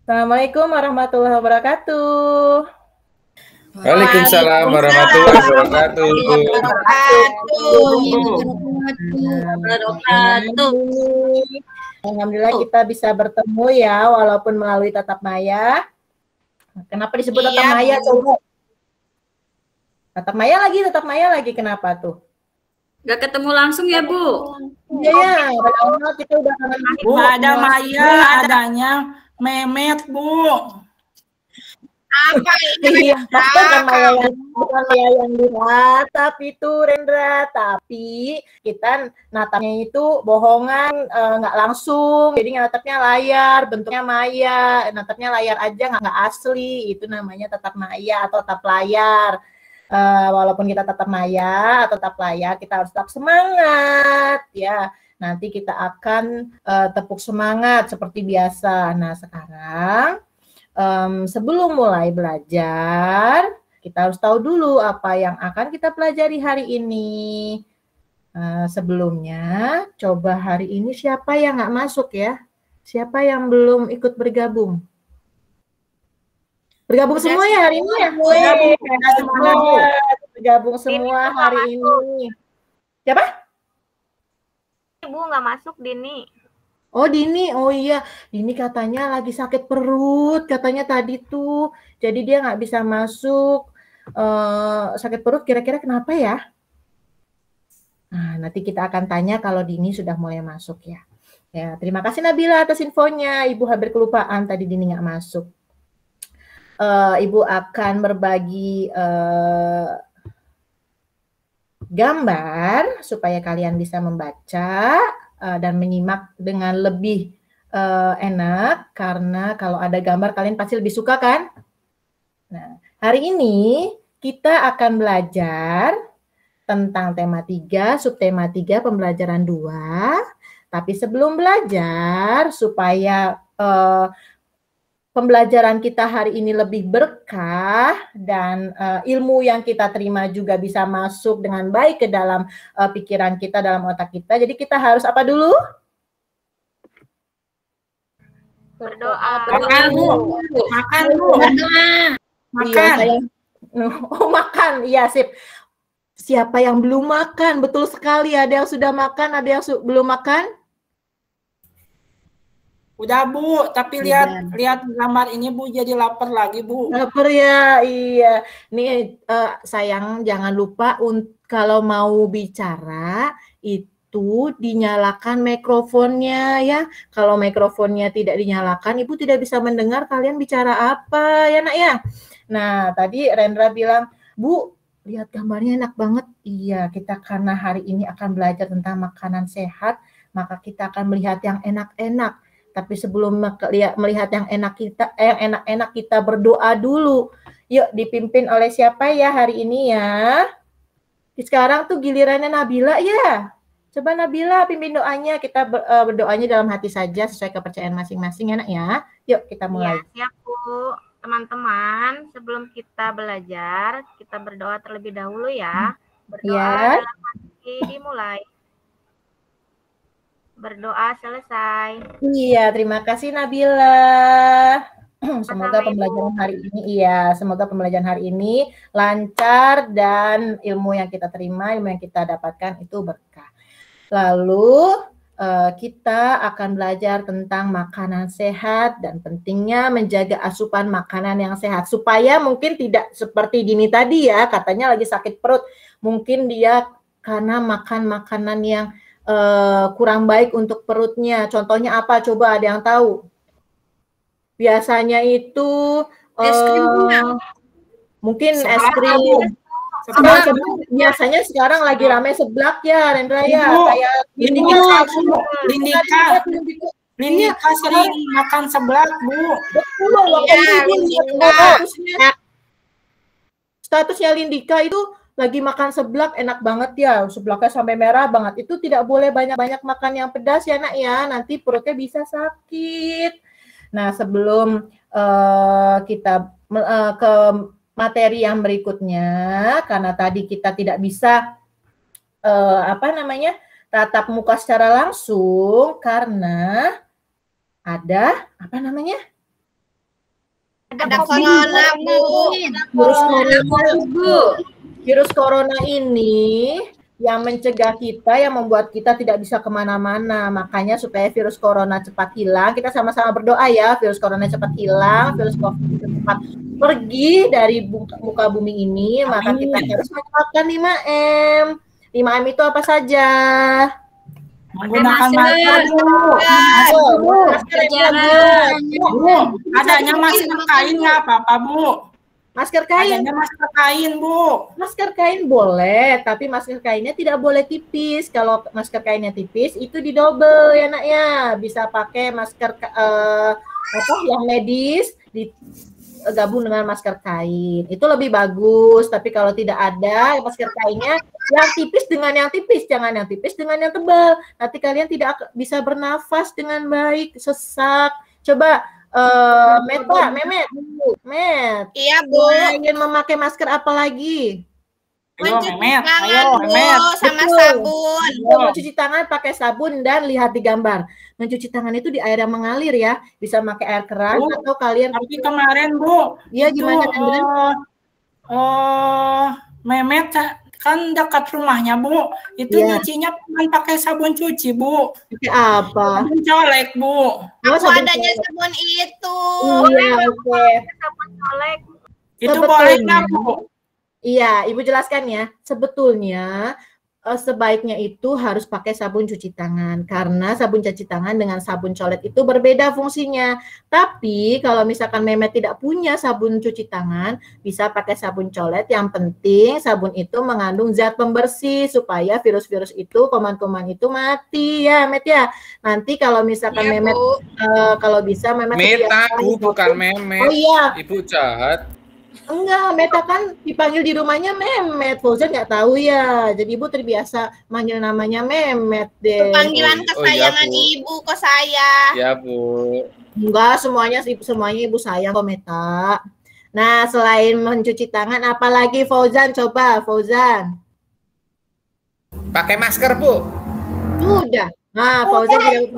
Assalamualaikum warahmatullahi wabarakatuh. Waalaikumsalam warahmatullahi wabarakatuh. Alhamdulillah kita bisa bertemu ya, walaupun melalui tatap maya. Kenapa disebut tatap maya? Coba. Tatap maya lagi. Kenapa tuh? Gak ketemu langsung ya, Bu? Iya, kita udah Bu, ada Maya, adanya Memet, Bu. Apa ini? Iya, bukan Maya yang diratap itu, Rendra. Tapi kita natapnya itu bohongan, nggak langsung. Jadi natapnya layar, bentuknya Maya. Natapnya layar aja, nggak asli. Itu namanya tatap Maya atau tatap layar. Walaupun kita tatap maya atau tatap layar, kita harus tetap semangat ya. Nanti kita akan tepuk semangat seperti biasa. Nah sekarang sebelum mulai belajar, kita harus tahu dulu apa yang akan kita pelajari hari ini. Sebelumnya, coba hari ini siapa yang nggak masuk ya? Siapa yang belum ikut bergabung? Bergabung semua ya hari ini ya? Bergabung semua hari ini. Siapa? Ibu nggak masuk, Dini. Oh Dini, oh iya. Dini katanya lagi sakit perut, katanya tadi tuh. Jadi dia nggak bisa masuk. Sakit perut kira-kira kenapa ya? Nah, nanti kita akan tanya kalau Dini sudah mulai masuk ya. Ya, terima kasih Nabila atas infonya. Ibu hampir kelupaan tadi Dini nggak masuk. Ibu akan berbagi gambar supaya kalian bisa membaca dan menyimak dengan lebih enak, karena kalau ada gambar kalian pasti lebih suka kan? Nah, hari ini kita akan belajar tentang tema 3, subtema 3, pembelajaran 2. Tapi sebelum belajar, supaya pembelajaran kita hari ini lebih berkah dan ilmu yang kita terima juga bisa masuk dengan baik ke dalam pikiran kita, dalam otak kita. Jadi kita harus apa dulu? Berdoa. Makan, Bu. Makan, Bu. Makan. Iya, makan. Iya, sip. Siapa yang belum makan? Betul sekali. Ada yang sudah makan, ada yang belum makan? Udah, Bu, tapi lihat gambar ini, Bu, jadi lapar lagi, Bu. Lapar ya, iya. Nih sayang, jangan lupa kalau mau bicara itu dinyalakan mikrofonnya ya. Kalau mikrofonnya tidak dinyalakan, Ibu tidak bisa mendengar kalian bicara apa ya nak ya. Nah, tadi Rendra bilang, Bu, lihat gambarnya enak banget. Iya, kita karena hari ini akan belajar tentang makanan sehat, maka kita akan melihat yang enak-enak. Tapi sebelum melihat yang enak-enak kita berdoa dulu. Yuk, dipimpin oleh siapa ya hari ini ya? Sekarang tuh gilirannya Nabila ya. Coba Nabila pimpin doanya. Kita berdoanya dalam hati saja sesuai kepercayaan masing-masing ya nak ya. Yuk kita mulai. Ya, siap Bu. Teman-teman, sebelum kita belajar, kita berdoa terlebih dahulu ya. Berdoa dalam hati dimulai. Berdoa selesai. Iya, terima kasih Nabila. Semoga pembelajaran hari ini semoga pembelajaran hari ini lancar dan ilmu yang kita terima, ilmu yang kita dapatkan itu berkah. Lalu kita akan belajar tentang makanan sehat dan pentingnya menjaga asupan makanan yang sehat supaya mungkin tidak seperti Dini tadi ya, katanya lagi sakit perut. Mungkin dia karena makan makanan yang kurang baik untuk perutnya. Contohnya apa? Coba ada yang tahu? Biasanya itu mungkin es krim. Biasanya sekarang lagi rame seblak ya, Rendra ya. Kayak Lindika sering makan seblak, Bu. Betul, statusnya Lindika itu lagi makan seblak enak banget ya, seblaknya sampai merah banget. Itu tidak boleh banyak-banyak makan yang pedas ya nak ya, nanti perutnya bisa sakit. Nah sebelum kita ke materi yang berikutnya, karena tadi kita tidak bisa tatap muka secara langsung karena ada Ada corona, Bu. Virus corona ini yang mencegah kita, yang membuat kita tidak bisa kemana-mana. Makanya supaya virus corona cepat hilang, kita sama-sama berdoa ya, virus corona cepat hilang, virus COVID cepat pergi dari muka bumi ini. Maka kita harus menerapkan 5M. 5M itu apa saja? Menggunakan masker, Bu. Adanya masker kain nggak apa-apa, Bu. Masker kain. Adanya masker kain, Bu. Masker kain boleh, tapi masker kainnya tidak boleh tipis. Kalau masker kainnya tipis, itu didobel ya nak ya. Bisa pakai masker yang medis, gabung dengan masker kain. Itu lebih bagus. Tapi kalau tidak ada masker kainnya, yang tipis dengan yang tipis, jangan yang tipis dengan yang tebal. Nanti kalian tidak bisa bernafas dengan baik, sesak. Coba Memet. Iya, Bu. Ingin memakai masker apa lagi? Mencuci tangan, Bu, sama sabun. Mencuci tangan pakai sabun dan lihat di gambar. Mencuci tangan itu di air yang mengalir ya. Bisa pakai air keras atau kalian. Tapi kemarin, Bu. Iya, gimana kan? Memet kan dekat rumahnya, Bu. Itu nyucinya cuma pakai sabun cuci, Bu. Pakai apa? Sabun colek, Bu. Aku adanya sabun itu. Iya, oke. Sabun colek. Itu boleh nggak, Bu? Iya, Ibu jelaskan ya. Sebetulnya sebaiknya itu harus pakai sabun cuci tangan karena sabun cuci tangan dengan sabun colet itu berbeda fungsinya. Tapi kalau misalkan Memet tidak punya sabun cuci tangan, bisa pakai sabun colet. Yang penting sabun itu mengandung zat pembersih supaya virus-virus itu, kuman-kuman itu mati ya, Met ya. Nanti kalau misalkan Memet kalau bisa Memet Meta, Bu, bukan Memet. Oh iya. Ibu jahat. Enggak, Meta kan dipanggil di rumahnya Memet. Fauzan nggak tahu ya. Jadi Ibu terbiasa manggil namanya Memet deh. Panggilan kesayangan Ibu ke saya. Ya, Bu. Enggak, semuanya Ibu sayang kok, Meta. Nah, selain mencuci tangan, apalagi Fauzan? Coba, Fauzan. Pakai masker, Bu. Sudah. Nah, Fauzan Tadi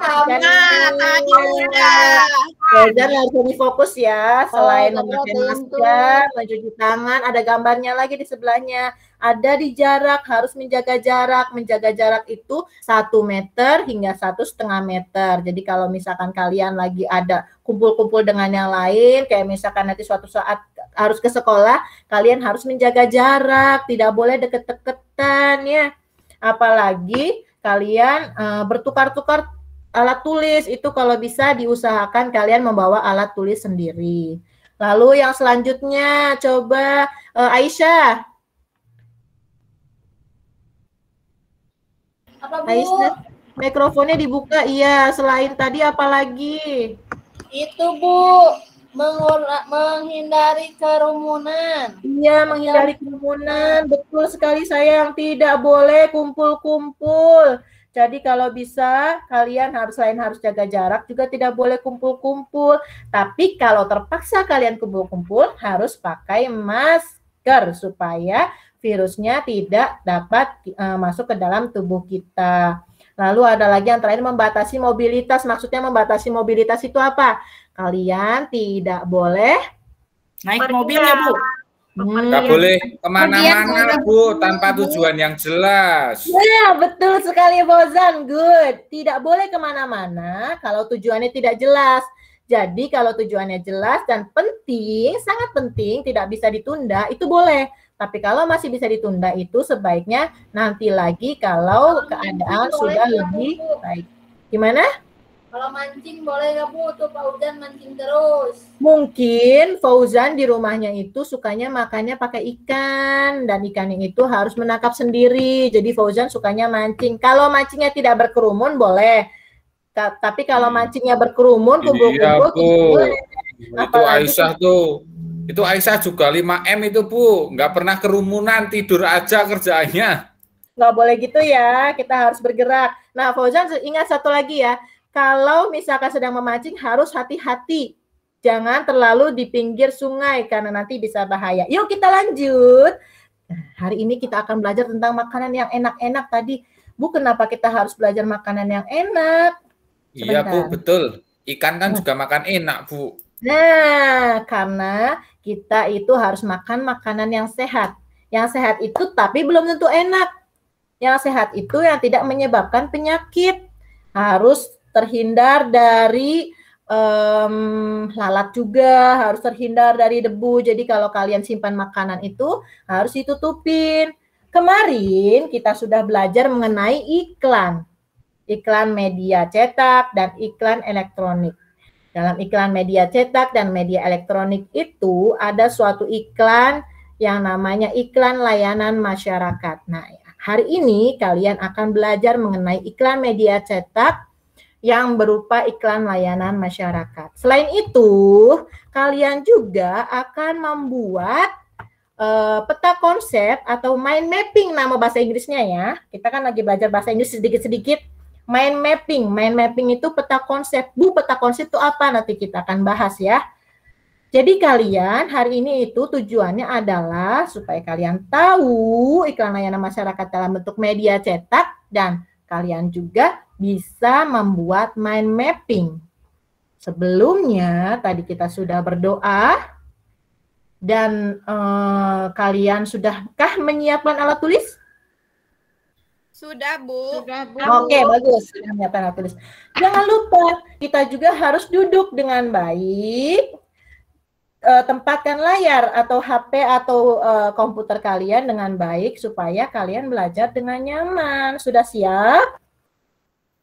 udah. Fauzan harus lebih fokus ya. Selain memakai masker, mencuci tangan, ada gambarnya lagi di sebelahnya. Ada di jarak, harus menjaga jarak. Menjaga jarak itu 1 meter hingga 1,5 meter. Jadi kalau misalkan kalian lagi ada kumpul-kumpul dengan yang lain, kayak misalkan nanti suatu saat harus ke sekolah, kalian harus menjaga jarak. Tidak boleh deket-deketan ya. Apalagi kalian bertukar-tukar alat tulis, itu kalau bisa diusahakan kalian membawa alat tulis sendiri. Lalu yang selanjutnya coba Aisyah. Apa, Bu? Aisyah, mikrofonnya dibuka. Iya, selain tadi apa lagi? Itu, Bu, menghindari kerumunan. Iya, menghindari kerumunan. Betul sekali sayang, tidak boleh kumpul-kumpul. Jadi kalau bisa kalian selain harus jaga jarak juga tidak boleh kumpul-kumpul. Tapi kalau terpaksa kalian kumpul-kumpul harus pakai masker supaya virusnya tidak dapat masuk ke dalam tubuh kita. Lalu ada lagi yang terakhir, membatasi mobilitas. Maksudnya membatasi mobilitas itu apa? Kalian tidak boleh naik mobil ya, Bu. Nggak boleh kemana-mana, Bu, tanpa tujuan yang jelas. Ya, betul sekali, Fauzan. Good. Tidak boleh kemana-mana kalau tujuannya tidak jelas. Jadi kalau tujuannya jelas dan penting, sangat penting, tidak bisa ditunda, itu boleh. Tapi kalau masih bisa ditunda, itu sebaiknya nanti lagi kalau keadaan sudah lebih baik. Gimana? Kalau mancing boleh nggak, Bu? Tuh Fauzan mancing terus. Mungkin Fauzan di rumahnya itu sukanya makannya pakai ikan, dan ikannya itu harus menangkap sendiri. Jadi Fauzan sukanya mancing. Kalau mancingnya tidak berkerumun boleh. Tapi kalau mancingnya berkerumun, kumpul-kumpul, boleh. Itu Aisyah tuh. Itu Aisyah juga 5M itu, Bu. Nggak pernah kerumunan, tidur aja kerjanya. Nggak boleh gitu ya, kita harus bergerak. Nah, Fauzan ingat satu lagi ya. Kalau misalkan sedang memancing harus hati-hati. Jangan terlalu di pinggir sungai karena nanti bisa bahaya. Yuk kita lanjut. Nah, hari ini kita akan belajar tentang makanan yang enak-enak tadi. Bu, kenapa kita harus belajar makanan yang enak? Iya, Bu, betul. Ikan kan juga makan enak, Bu. Nah, karena kita itu harus makan makanan yang sehat. Yang sehat itu tapi belum tentu enak. Yang sehat itu yang tidak menyebabkan penyakit. Harus terhindar dari lalat juga, harus terhindar dari debu. Jadi kalau kalian simpan makanan itu harus ditutupin. Kemarin kita sudah belajar mengenai iklan. Iklan media cetak dan iklan elektronik. Dalam iklan media cetak dan media elektronik itu ada suatu iklan yang namanya iklan layanan masyarakat. Nah, hari ini kalian akan belajar mengenai iklan media cetak yang berupa iklan layanan masyarakat. Selain itu, kalian juga akan membuat peta konsep atau mind mapping nama bahasa Inggrisnya ya. Kita kan lagi belajar bahasa Inggris sedikit-sedikit. Mind mapping itu peta konsep. Peta konsep itu apa? Nanti kita akan bahas ya. Jadi kalian hari ini itu tujuannya adalah supaya kalian tahu iklan layanan masyarakat dalam bentuk media cetak dan kalian juga bisa membuat mind mapping. Sebelumnya tadi kita sudah berdoa dan kalian sudahkah menyiapkan alat tulis? Sudah, Bu. Sudah, Bu. Oke, bagus. Sudah menyiapkan alat tulis. Jangan lupa kita juga harus duduk dengan baik. Tempatkan layar atau HP atau komputer kalian dengan baik supaya kalian belajar dengan nyaman. Sudah siap?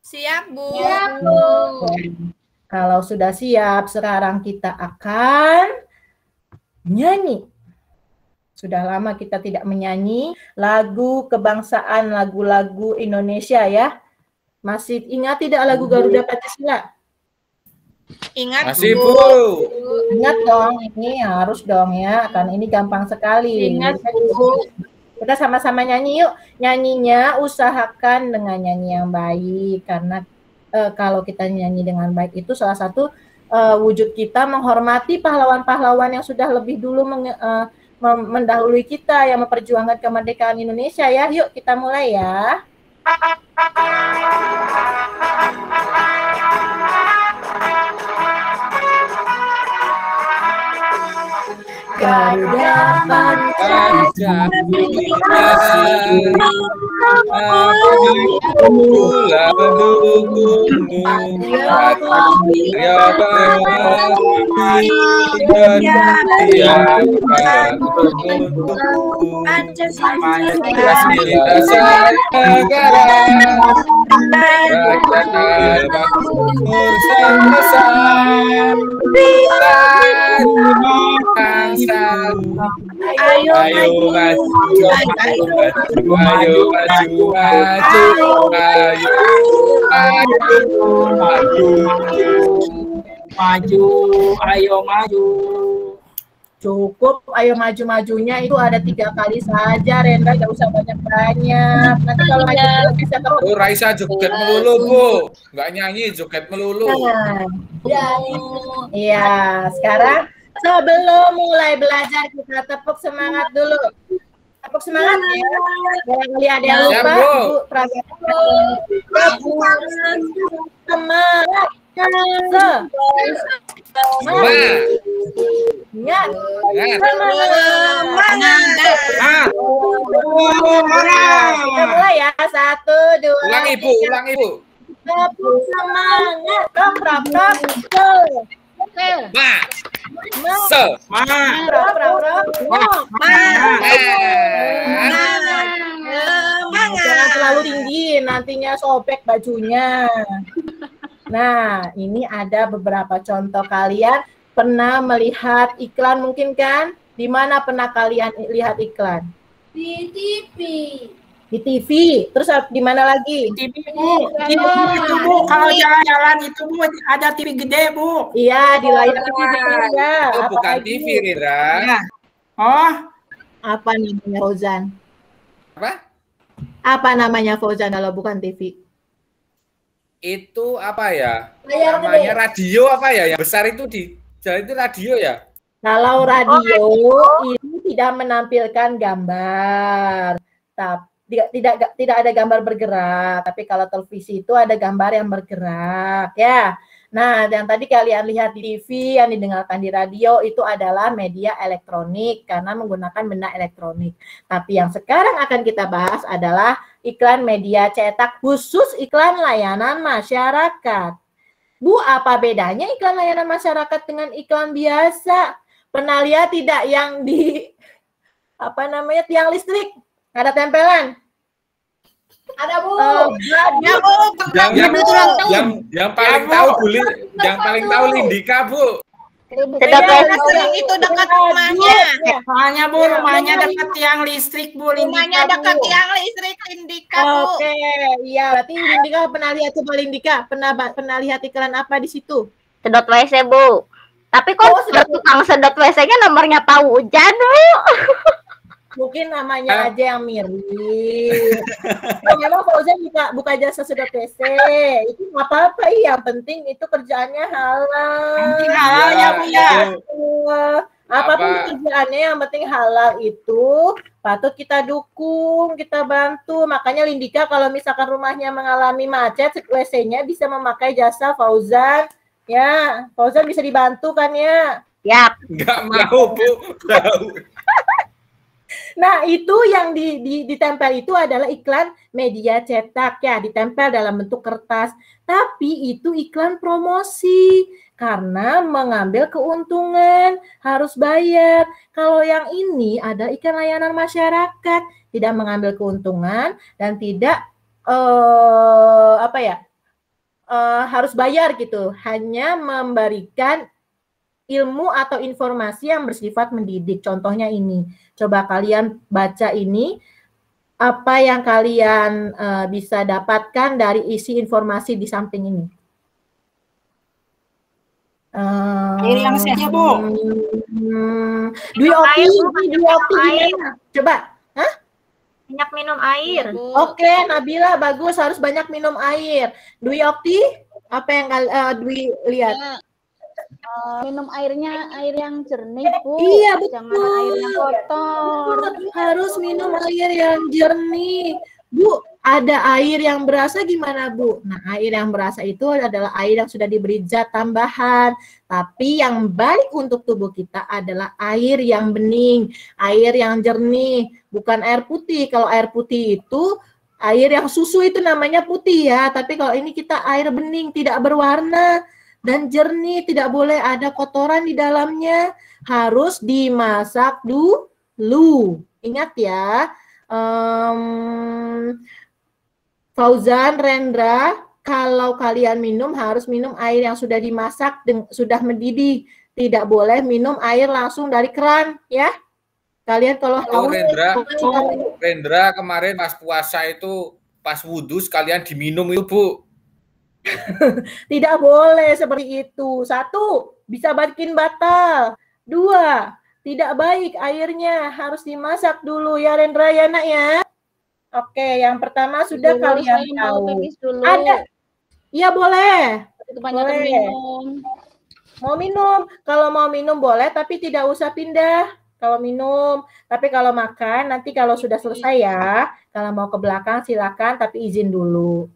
Siap, Bu. Siap, Bu. Kalau sudah siap, sekarang kita akan nyanyi. Sudah lama kita tidak menyanyi lagu kebangsaan, lagu-lagu Indonesia ya. Masih ingat tidak lagu Garuda Pancasila? Ingat, Masih, Bu. Bu. Ingat dong, ini harus dong ya, karena ini gampang sekali. Ingat, Bu. Kita sama-sama nyanyi yuk. Nyanyinya usahakan dengan nyanyi yang baik, karena kalau kita nyanyi dengan baik itu salah satu wujud kita menghormati pahlawan-pahlawan yang sudah lebih dulu mendahului kita yang memperjuangkan kemerdekaan Indonesia ya. Yuk kita mulai ya. Garuda Pancasila Ayo, Ayo maju, ayo maju, ayo maju. Cukup, ayo maju-majunya itu ada 3 kali saja, Renda, gak usah banyak-banyak. Nanti kalau maju terus bisa ketemu. Oh, Raisa joget melulu, Bu. Nggak nyanyi, joget melulu. Iya, sekarang sebelum mulai belajar kita tepuk semangat dulu. Tepuk semangat ya. Barangkali ada yang Siap, lupa, Bu. Bu semangat. Ingat. Kita mulai ya. 1, 2, Ulangi, Bu, 3. ulangi, Bu. Tepuk semangat. Prok. Jangan terlalu tinggi, nantinya sobek bajunya. Nah, ini ada beberapa contoh. Kalian pernah melihat iklan mungkin kan? Di mana pernah kalian lihat iklan? Di TV. Di TV. Terus di mana lagi? TV, Bu. Itu, Bu. Kalau jalan-jalan itu, Bu, ada TV gede, Bu. Iya, di layar TV besar ya. Itu Apa bukan lagi? TV, Rira. Ya. Oh, Apa namanya Fauzan? Apa? Apa namanya Fauzan kalau bukan TV? Itu apa ya? Layar Namanya gede. radio apa ya? Yang besar itu di jalan itu radio ya? Kalau radio itu tidak menampilkan gambar, tapi tidak ada gambar bergerak. Tapi kalau televisi itu ada gambar yang bergerak, ya. Nah, yang tadi kalian lihat di TV, yang didengarkan di radio, itu adalah media elektronik karena menggunakan benda elektronik. Tapi yang sekarang akan kita bahas adalah iklan media cetak, khusus iklan layanan masyarakat. Bu, apa bedanya iklan layanan masyarakat dengan iklan biasa? Pernah lihat tidak yang di tiang listrik? Ada tempelan? Ada Bu. Ya, Bu. Yang paling tahu yang paling tahu Lindika, Bu. Sering itu dekat rumahnya. Soalnya Bu, rumahnya dekat tiang listrik Bu. Rumahnya Lindika, dekat Bu. tiang listrik Lindika, Bu. Oke, iya. Berarti Lindika pernah lihat, coba Lindika, pernah lihat iklan apa di situ? Sedot WC, Bu. Tapi kok tukang sedot WC-nya nomornya Pak Ujan, Bu? Mungkin namanya aja yang mirip. Ya, memang Fauzan buka jasa sedot WC. Itu nggak apa-apa, yang penting itu kerjaannya halal. Penting halal ya Bu ya. Apapun pekerjaannya yang penting halal itu patut kita dukung, kita bantu. Makanya Lindika kalau misalkan rumahnya mengalami macet, WC-nya bisa memakai jasa Fauzan. Ya, Fauzan bisa dibantu kan ya? Yap. Nggak mau, Bu. Nah, itu yang ditempel itu adalah iklan media cetak ya, ditempel dalam bentuk kertas. Tapi itu iklan promosi karena mengambil keuntungan, harus bayar. Kalau yang ini ada iklan layanan masyarakat, tidak mengambil keuntungan dan tidak harus bayar gitu. Hanya memberikan ilmu atau informasi yang bersifat mendidik. Contohnya ini. Coba kalian baca ini. Apa yang kalian bisa dapatkan dari isi informasi di samping ini? Air yang saja Bu. Dwi Okti gimana? Coba. Hah? Banyak minum air. Oke, Nabila bagus, harus banyak minum air. Dwi Okti, apa yang Dwi lihat? Minum airnya air yang jernih, Bu. Iya, betul. Jangan air yang kotor. Harus minum air yang jernih. Bu, ada air yang berasa gimana, Bu? Nah, air yang berasa itu adalah air yang sudah diberi zat tambahan. Tapi yang baik untuk tubuh kita adalah air yang bening, air yang jernih, bukan air putih. Kalau air putih itu, air yang susu itu namanya putih ya. Tapi kalau ini kita air bening, tidak berwarna dan jernih, tidak boleh ada kotoran di dalamnya, harus dimasak dulu. Ingat ya, Fauzan, Rendra, kalau kalian minum harus minum air yang sudah dimasak, sudah mendidih. Tidak boleh minum air langsung dari keran, ya. Kalian kalau Rendra kemarin pas puasa itu, pas wudhu sekalian diminum itu, Bu. Tidak boleh seperti itu. 1, bisa bikin batal. 2, tidak baik airnya, harus dimasak dulu ya Rendra ya nak ya. Oke, yang pertama sudah kalian tahu. Ada? Iya boleh. Boleh. Mau minum? Kalau mau minum boleh, tapi tidak usah pindah. Kalau minum, tapi kalau makan nanti kalau sudah selesai ya. Kalau mau ke belakang silakan, tapi izin dulu.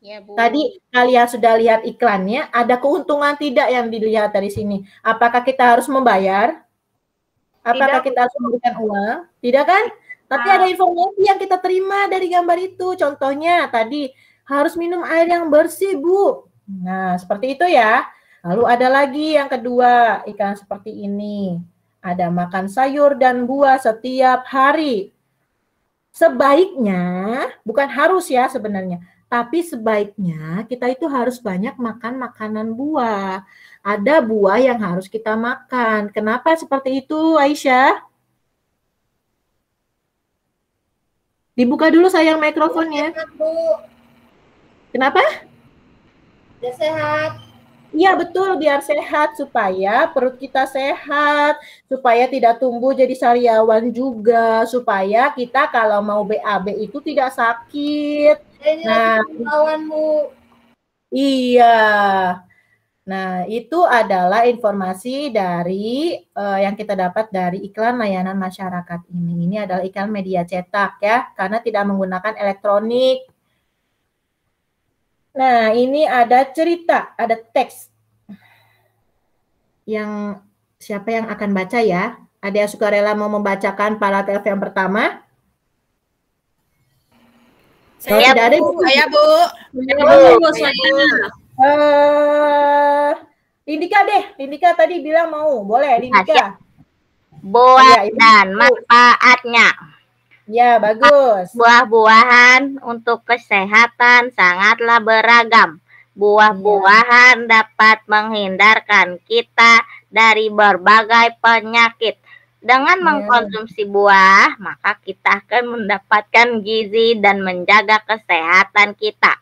Ya, Bu. Tadi kalian sudah lihat iklannya, ada keuntungan tidak yang dilihat dari sini? Apakah kita harus membayar? Apakah kita harus memberikan uang? Tidak kan? Tapi ada informasi yang kita terima dari gambar itu. Contohnya tadi harus minum air yang bersih, Bu. Nah, seperti itu ya. Lalu ada lagi yang kedua, iklan seperti ini. Ada makan sayur dan buah setiap hari. Sebaiknya, bukan harus ya sebenarnya, tapi sebaiknya kita itu harus banyak makan makanan buah. Ada buah yang harus kita makan. Kenapa seperti itu, Aisyah? Dibuka dulu sayang mikrofonnya. Kenapa? Biar sehat. Iya betul, biar sehat, supaya perut kita sehat, supaya tidak tumbuh jadi sariawan juga, supaya kita kalau mau BAB itu tidak sakit. Nah, Lawanmu. iya. Nah, itu adalah informasi dari yang kita dapat dari iklan layanan masyarakat ini. Ini adalah iklan media cetak ya, karena tidak menggunakan elektronik. Nah, ini ada cerita, ada teks. siapa yang akan baca ya? Ada yang sukarela mau membacakan paragraf yang pertama? Kalau Saya, tidak ada, Bu. Saya, Bu. Indika deh. Indika tadi bilang mau. Boleh, Indika. Buah Ya, dan manfaatnya. Ya, bagus. Buah-buahan untuk kesehatan sangatlah beragam. Buah-buahan dapat menghindarkan kita dari berbagai penyakit. Dengan mengkonsumsi buah, maka kita akan mendapatkan gizi dan menjaga kesehatan kita.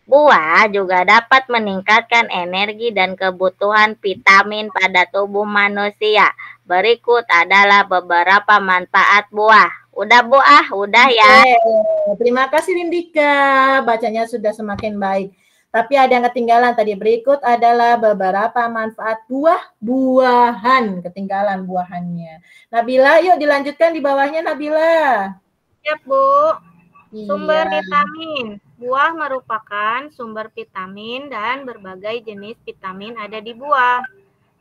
Buah juga dapat meningkatkan energi dan kebutuhan vitamin pada tubuh manusia. Berikut adalah beberapa manfaat buah. Udah Bu udah ya. Terima kasih Lindika, bacanya sudah semakin baik. Tapi ada yang ketinggalan tadi. Berikut adalah beberapa manfaat buah-buahan. Ketinggalan buahannya. Nabila, yuk dilanjutkan di bawahnya Nabila. Siap, Bu. Iya. Sumber vitamin. Buah merupakan sumber vitamin dan berbagai jenis vitamin ada di buah.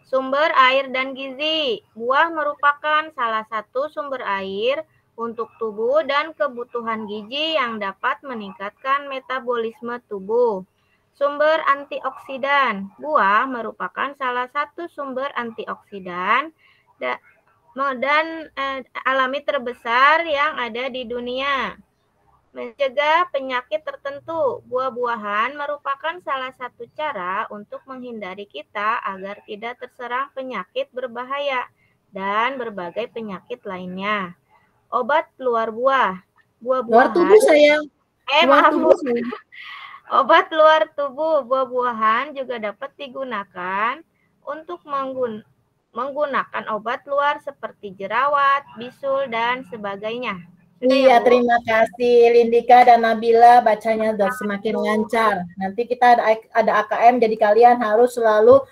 Sumber air dan gizi. Buah merupakan salah satu sumber air untuk tubuh dan kebutuhan gizi yang dapat meningkatkan metabolisme tubuh. Sumber antioksidan. Buah merupakan salah satu sumber antioksidan dan alami terbesar yang ada di dunia. Mencegah penyakit tertentu. Buah-buahan merupakan salah satu cara untuk menghindari kita agar tidak terserang penyakit berbahaya dan berbagai penyakit lainnya. Obat luar buah. Buah-buahan. Luar tubuh sayang. Maaf Bu. Obat luar tubuh buah-buahan juga dapat digunakan untuk menggunakan obat luar seperti jerawat, bisul, dan sebagainya. Iya, terima kasih Lindika dan Nabila, bacanya sudah semakin lancar. Nanti kita ada AKM, jadi kalian harus selalu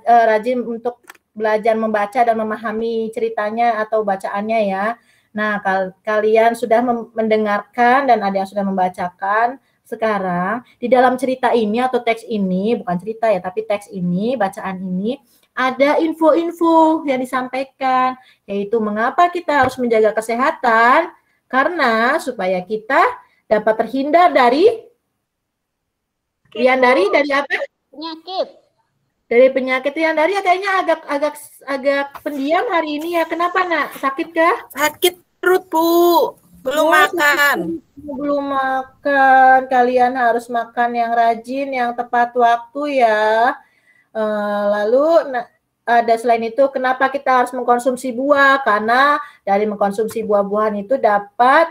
rajin untuk belajar membaca dan memahami ceritanya atau bacaannya ya. Nah, kalian sudah mendengarkan dan ada yang sudah membacakan. Sekarang di dalam cerita ini atau teks ini, bukan cerita ya, tapi teks ini, bacaan ini, ada info-info yang disampaikan, yaitu mengapa kita harus menjaga kesehatan, karena supaya kita dapat terhindar dari dari apa? Penyakit. Dari penyakit. Dari kayaknya agak pendiam hari ini ya. Kenapa nak? Sakit kah? Sakit perut, Bu. Belum makan. Belum makan. Kalian harus makan yang rajin, yang tepat waktu ya. Lalu ada selain itu, kenapa kita harus mengkonsumsi buah? Karena dari mengkonsumsi buah-buahan itu dapat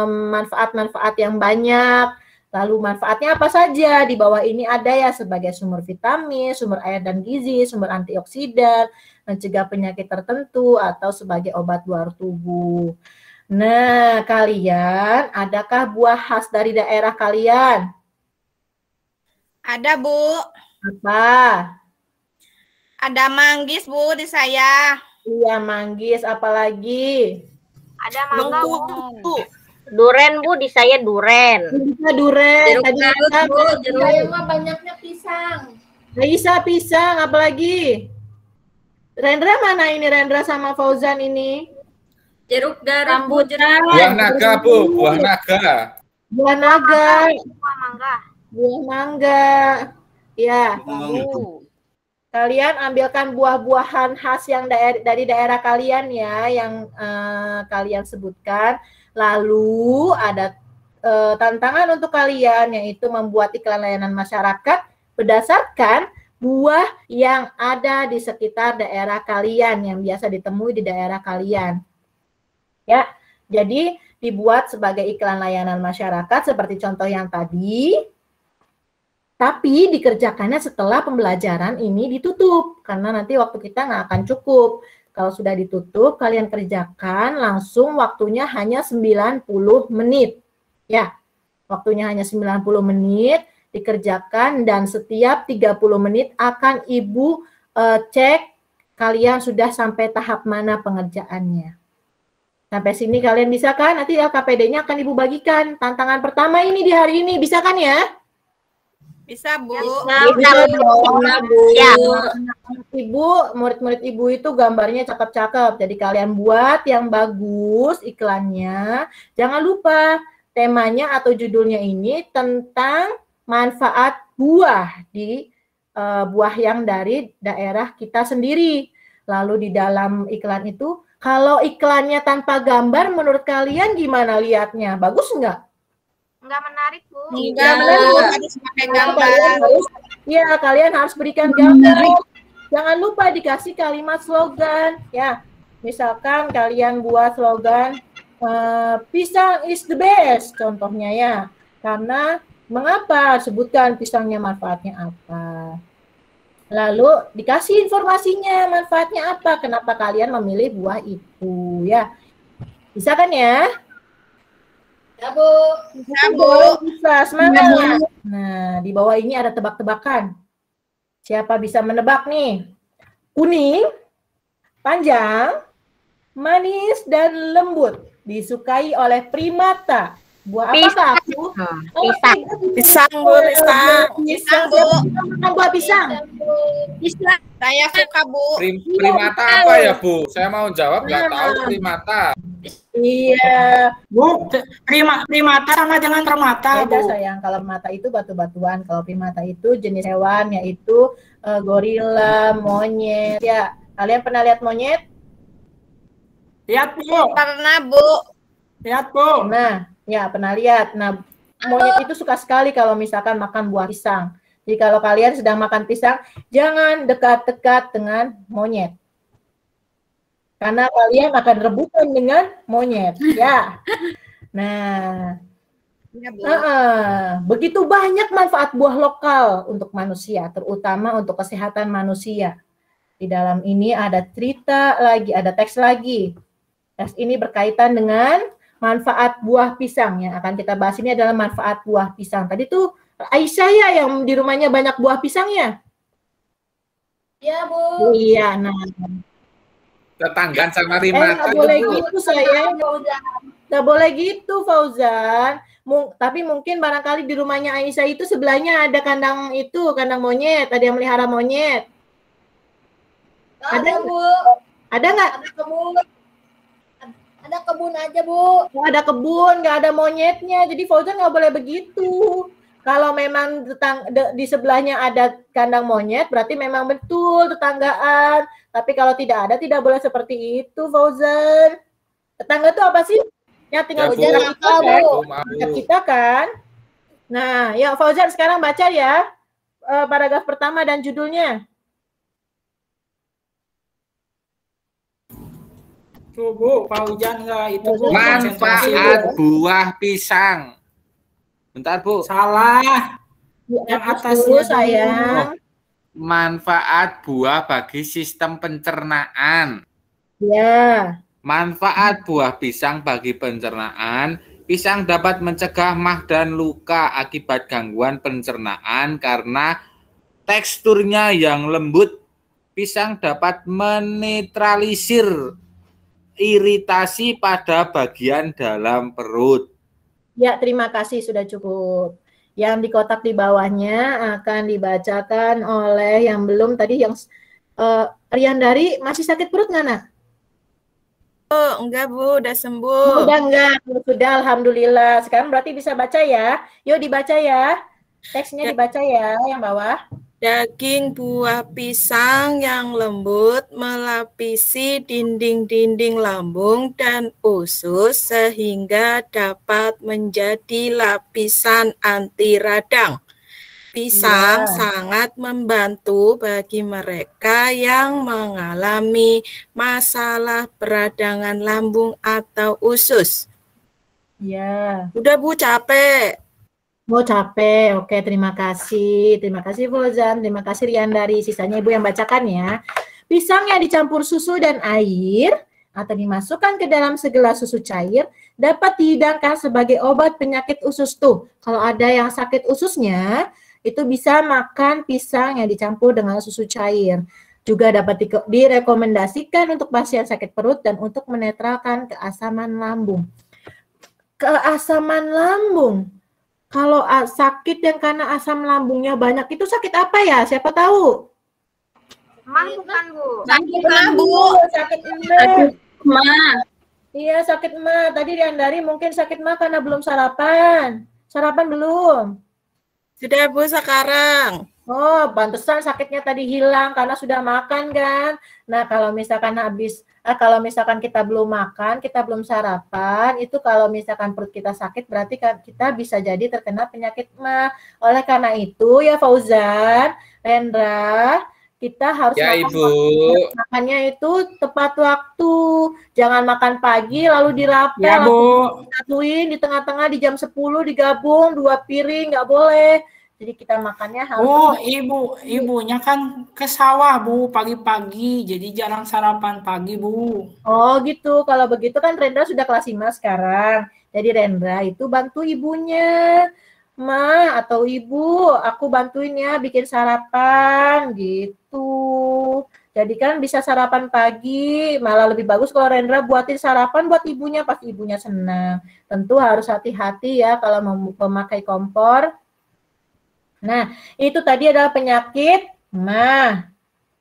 manfaat-manfaat yang banyak. Lalu manfaatnya apa saja? Di bawah ini ada ya, sebagai sumber vitamin, sumber air dan gizi, sumber antioksidan, mencegah penyakit tertentu, atau sebagai obat luar tubuh. Nah, kalian, adakah buah khas dari daerah kalian? Ada, Bu. Apa? Ada manggis, Bu, di saya. Iya, manggis. Apalagi? Ada mangga, Bu. Duren, Bu, di saya duren. Bisa duren. Saya mah banyaknya pisang. Bisa pisang. Apalagi? Rendra mana ini? Rendra sama Fauzan ini? Jeruk garang, Bu. Buah naga, Bu. Buah naga. Buah naga. Buah mangga. Buah mangga. Ya. Kalian ambilkan buah-buahan khas yang dari daerah kalian ya, yang kalian sebutkan. Lalu ada tantangan untuk kalian, yaitu membuat iklan layanan masyarakat berdasarkan buah yang ada di sekitar daerah kalian, yang biasa ditemui di daerah kalian. Ya, jadi dibuat sebagai iklan layanan masyarakat seperti contoh yang tadi. Tapi dikerjakannya setelah pembelajaran ini ditutup, karena nanti waktu kita nggak akan cukup. Kalau sudah ditutup, kalian kerjakan langsung, waktunya hanya 90 menit. Ya, waktunya hanya 90 menit dikerjakan, dan setiap 30 menit akan Ibu cek kalian sudah sampai tahap mana pengerjaannya. Sampai sini kalian bisa kan? Nanti LKPD-nya akan Ibu bagikan. Tantangan pertama ini di hari ini, bisa kan ya? Bisa, Bu. Bisa, Bu. Ya. Ibu, murid-murid ibu itu gambarnya cakep-cakep. Jadi kalian buat yang bagus iklannya. Jangan lupa temanya atau judulnya ini tentang manfaat buah di buah yang dari daerah kita sendiri. Lalu di dalam iklan itu, kalau iklannya tanpa gambar, menurut kalian gimana lihatnya? Bagus nggak? Enggak menarik, Bu. Enggak, Bu. Harus pakai gambar. Iya, kalian harus berikan gambar. Jangan lupa dikasih kalimat slogan. Ya, misalkan kalian buat slogan pisang is the best, contohnya ya. Karena mengapa? Sebutkan pisangnya manfaatnya apa. Lalu dikasih informasinya, manfaatnya apa, kenapa kalian memilih buah itu, ya. Bisa kan ya? Ya, Bu. Bisa, Bu. Bisa, semangat. Nah, di bawah ini ada tebak-tebakan. Siapa bisa menebak nih? Kuning, panjang, manis, dan lembut. Disukai oleh primata. Buah apakah aku? Pisang. Pisang, Bu. Pisang. Pisang, Bu. makan buah pisang. Pisang. Saya suka, Bu. Primata apa ya, Bu? Saya mau jawab nggak tahu primata. Iya. Bu, primata sama dengan permata, Beda Bu. sayang, kalau mata itu batu-batuan, kalau primata itu jenis hewan, yaitu gorila, monyet. Ya, kalian pernah lihat monyet? Lihat, Bu. Pernah, Bu. Lihat, Bu. Nah, ya pernah lihat. Nah, monyet itu suka sekali kalau misalkan makan buah pisang. Jadi kalau kalian sedang makan pisang, jangan dekat-dekat dengan monyet. Karena kalian akan rebutan dengan monyet, ya. Nah, Ya, Bu. begitu banyak manfaat buah lokal untuk manusia, terutama untuk kesehatan manusia. Di dalam ini ada cerita lagi, ada teks lagi. Teks ini berkaitan dengan manfaat buah pisang. Yang akan kita bahas ini adalah manfaat buah pisang. Tadi tuh Aisyah ya yang di rumahnya banyak buah pisang ya? Ya, Bu. Iya, nah. Tetanggan sama primata Nggak boleh itu, Bu. gitu sayang. Nggak boleh gitu Fauzan. Tapi mungkin barangkali di rumahnya Aisyah itu sebelahnya ada kandang monyet, ada yang melihara monyet. Ada, Bu. Ada nggak? Ada kebun. Ada kebun aja, Bu. Oh, ada kebun, nggak ada monyetnya. Jadi Fauzan nggak boleh begitu. Kalau memang di sebelahnya ada kandang monyet, berarti memang betul tetanggaan. Tapi kalau tidak ada, tidak boleh seperti itu, Fauzan. Tetangga itu apa sih? Yang tinggal Ya, Bu. jarak kita kan? Bu, maaf, Bu. Dekat kita kan? Nah, ya Fauzan sekarang baca ya paragraf pertama dan judulnya. Tuh, Bu, Pak Ujan nggak itu, Bu. Manfaat buah pisang. Bentar, Bu. Salah. Yang Yang atas atasnya dulu, dulu. sayang. Manfaat buah bagi sistem pencernaan. Ya. Manfaat buah pisang bagi pencernaan. Pisang dapat mencegah mah dan luka akibat gangguan pencernaan karena teksturnya yang lembut. Pisang dapat menetralisir iritasi pada bagian dalam perut. Ya, terima kasih sudah cukup. Yang di kotak di bawahnya akan dibacakan oleh yang belum tadi yang Riandari masih sakit perut nggak, Nak? Oh, enggak, Bu. Udah sembuh. Udah enggak, sudah alhamdulillah. Sekarang berarti bisa baca ya. Yuk dibaca ya. Teksnya dibaca ya yang bawah. Daging buah pisang yang lembut melapisi dinding-dinding lambung dan usus sehingga dapat menjadi lapisan anti radang. Pisang sangat membantu bagi mereka yang mengalami masalah peradangan lambung atau usus. Ya. Udah, Bu, capek. Mau capek, oke, terima kasih. Terima kasih Fauzan, terima kasih Riandari. Sisanya Ibu yang bacakan ya. Pisang yang dicampur susu dan air atau dimasukkan ke dalam segelas susu cair dapat dihidangkan sebagai obat penyakit usus tuh. Kalau ada yang sakit ususnya, itu bisa makan pisang yang dicampur dengan susu cair. Juga dapat direkomendasikan untuk pasien sakit perut dan untuk menetralkan keasaman lambung. Keasaman lambung. Kalau sakit yang karena asam lambungnya banyak itu sakit apa ya? Siapa tahu? Mah bukan, Bu. Sakit mah, Bu. Sakit emah. Ma. Iya, sakit emah. Tadi Riandari mungkin sakit emah karena belum sarapan. Sarapan belum? Sudah, Bu, sekarang. Oh, pantesan sakitnya tadi hilang karena sudah makan kan. Nah, kalau misalkan kalau misalkan kita belum makan, kita belum sarapan, itu kalau misalkan perut kita sakit berarti kita bisa jadi terkena penyakit emah. Oleh karena itu ya Fauzan, Rendra, kita harus Ya, Ibu. makannya itu tepat waktu. Jangan makan pagi lalu dirapel, Ya, Bu. disatuin di tengah-tengah di jam 10 digabung 2 piring, nggak boleh. Jadi kita makannya harus. Oh, ibunya kan ke sawah, Bu, pagi-pagi. Jadi jarang sarapan pagi, Bu. Oh gitu, kalau begitu kan Rendra sudah kelas 5 sekarang. Jadi Rendra itu bantu ibunya. Ma atau ibu, aku bantuin ya bikin sarapan gitu. Jadi kan bisa sarapan pagi, malah lebih bagus kalau Rendra buatin sarapan buat ibunya, pasti ibunya senang. Tentu harus hati-hati ya kalau mau memakai kompor. Nah, itu tadi adalah penyakit mah.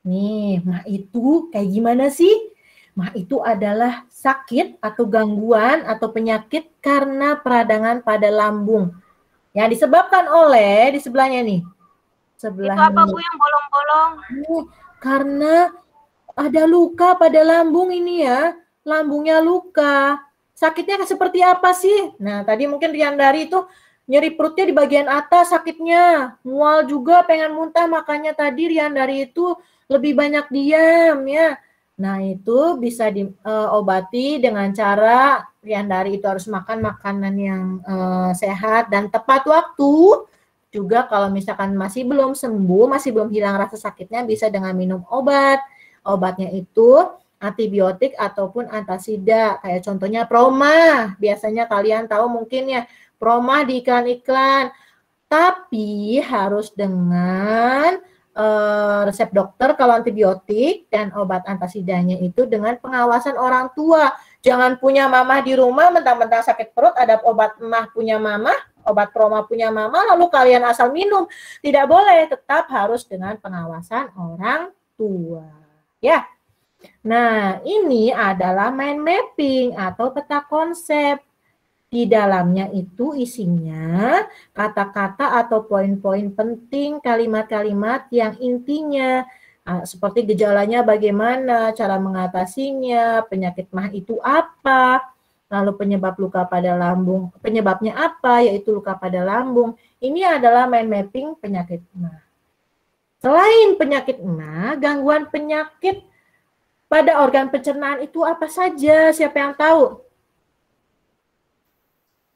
Nih, mah itu kayak gimana sih? Mah itu adalah sakit atau gangguan atau penyakit karena peradangan pada lambung. Yang disebabkan oleh di sebelahnya nih. Itu apa, Bu, yang bolong-bolong? Karena ada luka pada lambung ini ya. Lambungnya luka. Sakitnya seperti apa sih? Nah, tadi mungkin Riandari itu nyeri perutnya di bagian atas sakitnya, mual juga, pengen muntah, makanya tadi Riandari itu lebih banyak diam ya. Nah itu bisa diobati dengan cara Riandari itu harus makan makanan yang sehat dan tepat waktu. Juga kalau misalkan masih belum sembuh, masih belum hilang rasa sakitnya, bisa dengan minum obat. Obatnya itu antibiotik ataupun antasida, kayak contohnya Proma. Biasanya kalian tahu mungkin ya, Proma di iklan-iklan, tapi harus dengan resep dokter kalau antibiotik dan obat antasidanya itu dengan pengawasan orang tua. Jangan punya mamah di rumah, mentang-mentang sakit perut, ada obat emah punya mamah, obat Proma punya mamah, lalu kalian asal minum. Tidak boleh, tetap harus dengan pengawasan orang tua. Ya. Nah, ini adalah mind mapping atau peta konsep. Di dalamnya itu isinya kata-kata atau poin-poin penting, kalimat-kalimat yang intinya seperti gejalanya bagaimana, cara mengatasinya, penyakit mah itu apa, lalu penyebab luka pada lambung, penyebabnya apa, yaitu luka pada lambung. Ini adalah mind mapping penyakit mah. Selain penyakit mah, gangguan penyakit pada organ pencernaan itu apa saja? Siapa yang tahu?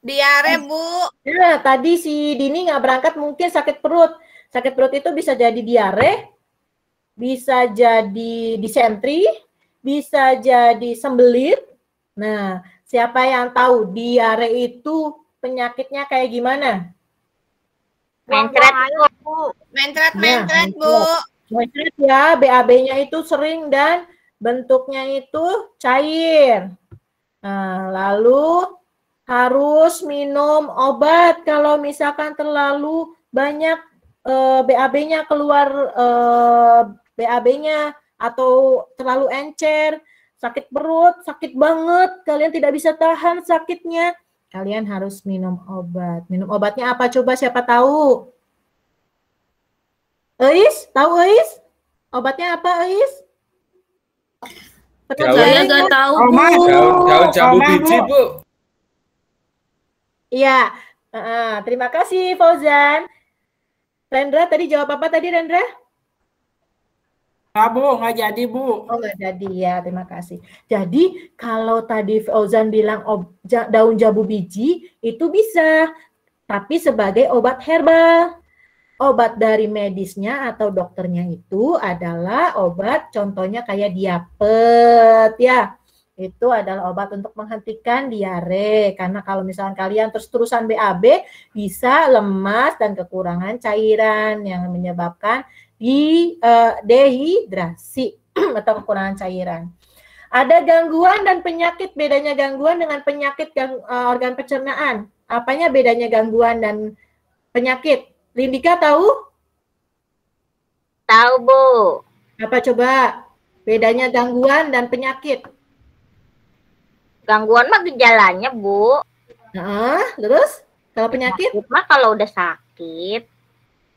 Diare, Bu. Nah, tadi si Dini nggak berangkat mungkin sakit perut. Sakit perut itu bisa jadi diare, bisa jadi disentri, bisa jadi sembelit. Nah, siapa yang tahu diare itu penyakitnya kayak gimana? Mencret, Bu. Mencret, Bu. Mencret ya, BAB-nya itu sering dan bentuknya itu cair. Nah, lalu harus minum obat kalau misalkan terlalu banyak BAB-nya keluar BAB-nya atau terlalu encer, sakit perut, sakit banget, kalian tidak bisa tahan sakitnya, kalian harus minum obat. Minum obatnya apa coba, siapa tahu? Eis, tahu Eis? Obatnya apa Eis? Saya nggak tahu, Bu. Daun jambu biji, Bu. Iya, terima kasih Fauzan. Rendra tadi jawab apa tadi Rendra? Nggak, Bu, nggak jadi, Bu. Oh nggak jadi ya, terima kasih. Jadi kalau tadi Fauzan bilang daun jambu biji itu bisa, tapi sebagai obat herbal. Obat dari medisnya atau dokternya itu adalah obat contohnya kayak diapet ya. Itu adalah obat untuk menghentikan diare. Karena kalau misalnya kalian terus-terusan BAB, bisa lemas dan kekurangan cairan yang menyebabkan dehidrasi atau kekurangan cairan. Ada gangguan dan penyakit, bedanya gangguan dengan penyakit organ pencernaan. Apanya bedanya gangguan dan penyakit. Lindika tahu? Tahu, Bu. Apa coba bedanya gangguan dan penyakit? Gangguan mah gejalanya, Bu. Nah, terus kalau penyakit? Penyakit mah kalau udah sakit.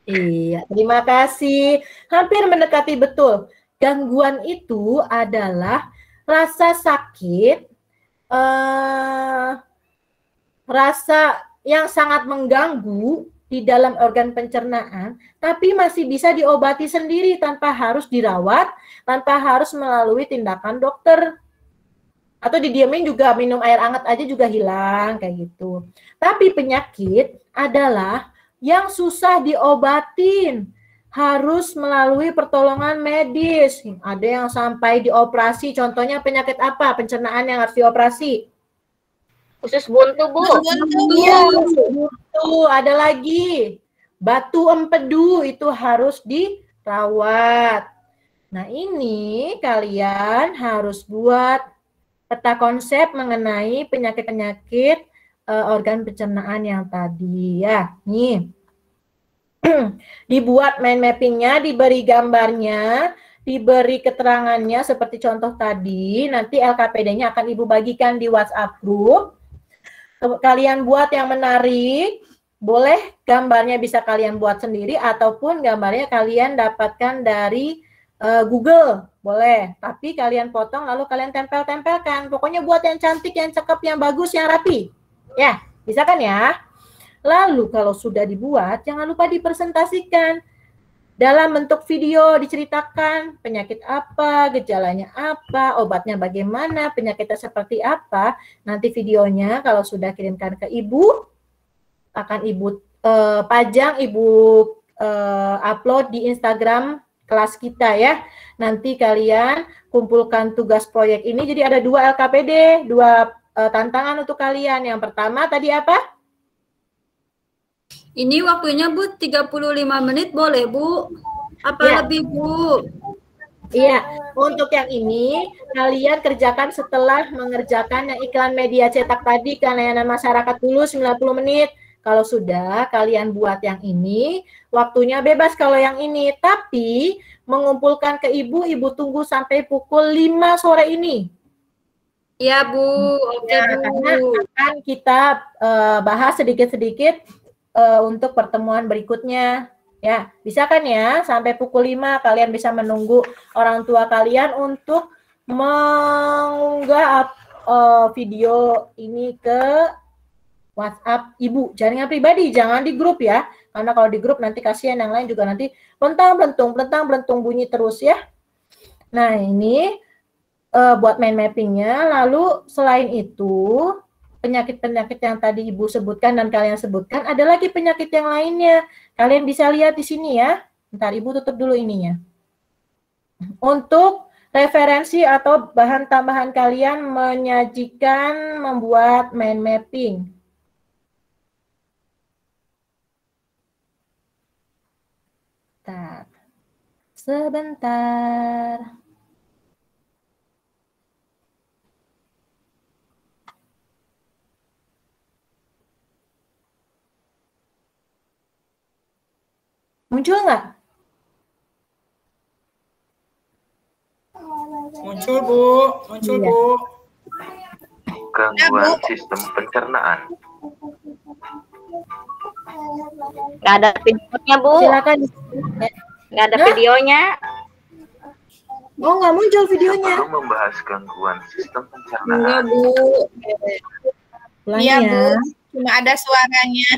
Iya, terima kasih. Hampir mendekati betul. Gangguan itu adalah rasa sakit, rasa yang sangat mengganggu di dalam organ pencernaan, tapi masih bisa diobati sendiri tanpa harus dirawat, tanpa harus melalui tindakan dokter. Atau didiemin juga, minum air hangat aja juga hilang, kayak gitu. Tapi penyakit adalah yang susah diobatin, harus melalui pertolongan medis. Ada yang sampai dioperasi, contohnya penyakit apa? Pencernaan yang harus dioperasi. Usus buntu, Bu. Iya, buntu. Ada lagi. Batu empedu itu harus dirawat. Nah, ini kalian harus buat peta konsep mengenai penyakit-penyakit organ pencernaan yang tadi ya. Nih. Dibuat mind mappingnya, diberi gambarnya, diberi keterangannya seperti contoh tadi. Nanti LKPD-nya akan Ibu bagikan di WhatsApp group. Kalian buat yang menarik, boleh gambarnya bisa kalian buat sendiri ataupun gambarnya kalian dapatkan dari Google, boleh. Tapi kalian potong lalu kalian tempel-tempelkan. Pokoknya buat yang cantik, yang cakep, yang bagus, yang rapi. Ya, bisa kan ya? Lalu kalau sudah dibuat, jangan lupa dipresentasikan. Dalam bentuk video diceritakan penyakit apa, gejalanya apa, obatnya bagaimana, penyakitnya seperti apa. Nanti videonya kalau sudah kirimkan ke Ibu, akan Ibu pajang, Ibu upload di Instagram kelas kita ya. Nanti kalian kumpulkan tugas proyek ini. Jadi ada 2 LKPD, 2 tantangan untuk kalian. Yang pertama tadi apa? Ini waktunya Bu 35 menit boleh Bu? Apa Ya. lebih Bu? Iya, untuk yang ini kalian kerjakan setelah mengerjakan yang iklan media cetak tadi kan, layanan masyarakat dulu 90 menit. Kalau sudah kalian buat yang ini, waktunya bebas kalau yang ini. Tapi mengumpulkan ke Ibu, Ibu tunggu sampai pukul 5 sore ini. Iya Bu, oke Ya, Bu. karena akan kita bahas sedikit-sedikit untuk pertemuan berikutnya. Ya, bisa kan ya? Sampai pukul 5 kalian bisa menunggu orang tua kalian untuk mengunggah video ini ke WhatsApp Ibu. Jaringan pribadi, jangan di grup ya. Karena kalau di grup nanti kasihan yang lain juga nanti pelentang-pelentung bunyi terus ya. Nah, ini buat mind mappingnya. Lalu selain itu, penyakit-penyakit yang tadi Ibu sebutkan dan kalian sebutkan, ada lagi penyakit yang lainnya. Kalian bisa lihat di sini ya. Bentar, Ibu tutup dulu ininya. Untuk referensi atau bahan tambahan kalian menyajikan membuat mind mapping. Sebentar. Muncul nggak? Muncul Bu, muncul Iya. Bu. Gangguan sistem pencernaan. Nggak ada videonya, Bu. Silakan. Nggak ada Hah? videonya. Oh, nggak muncul videonya. Sebelum membahas gangguan sistem Enggak pencernaan, Bu. Ulangi Iya, ya. Bu. Cuma ada suaranya.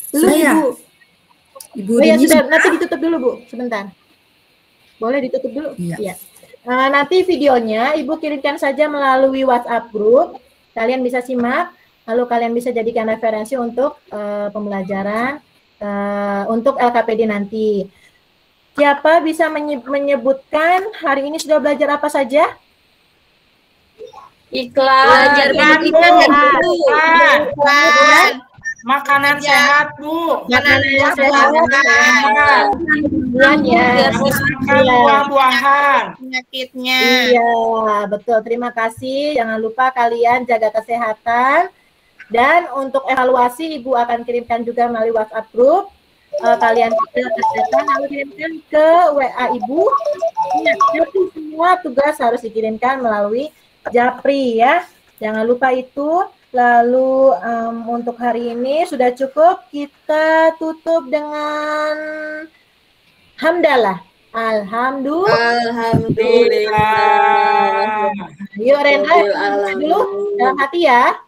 Belum, Saya. Ibu. Ibu Oh ya Dini sudah, nanti ditutup dulu Bu, sebentar. Boleh ditutup dulu? Iya. Nanti videonya Ibu kirimkan saja melalui WhatsApp group. Kalian bisa simak, lalu kalian bisa jadikan referensi untuk pembelajaran untuk LKPD nanti. Siapa bisa menyebutkan hari ini sudah belajar apa saja? Iklan. Belajar Iklan iklan, Bu. Iklan. Makanan sehat, Bu. Makanan yang sehat. Buah ya. Harus makan buah-buahan. Penyakitnya. Iya, betul. Terima kasih. Jangan lupa kalian jaga kesehatan. Dan untuk evaluasi, Ibu akan kirimkan juga melalui WhatsApp group. Kalian jaga kesehatan, lalu kirimkan ke WA Ibu. Tapi semua tugas harus dikirimkan melalui Japri ya. Jangan lupa itu. Lalu untuk hari ini sudah cukup. Kita tutup dengan hamdalah. Alhamdulillah. Yuk Rena, dulu dalam hati ya.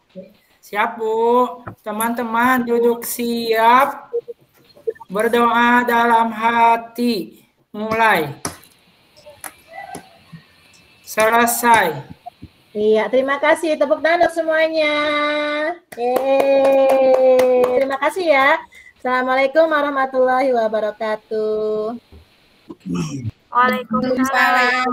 Siap, Bu. Teman-teman duduk siap. Berdoa dalam hati. Mulai. Selesai. Iya, terima kasih. Tepuk tangan semuanya. Terima kasih ya. Assalamualaikum warahmatullahi wabarakatuh. Waalaikumsalam.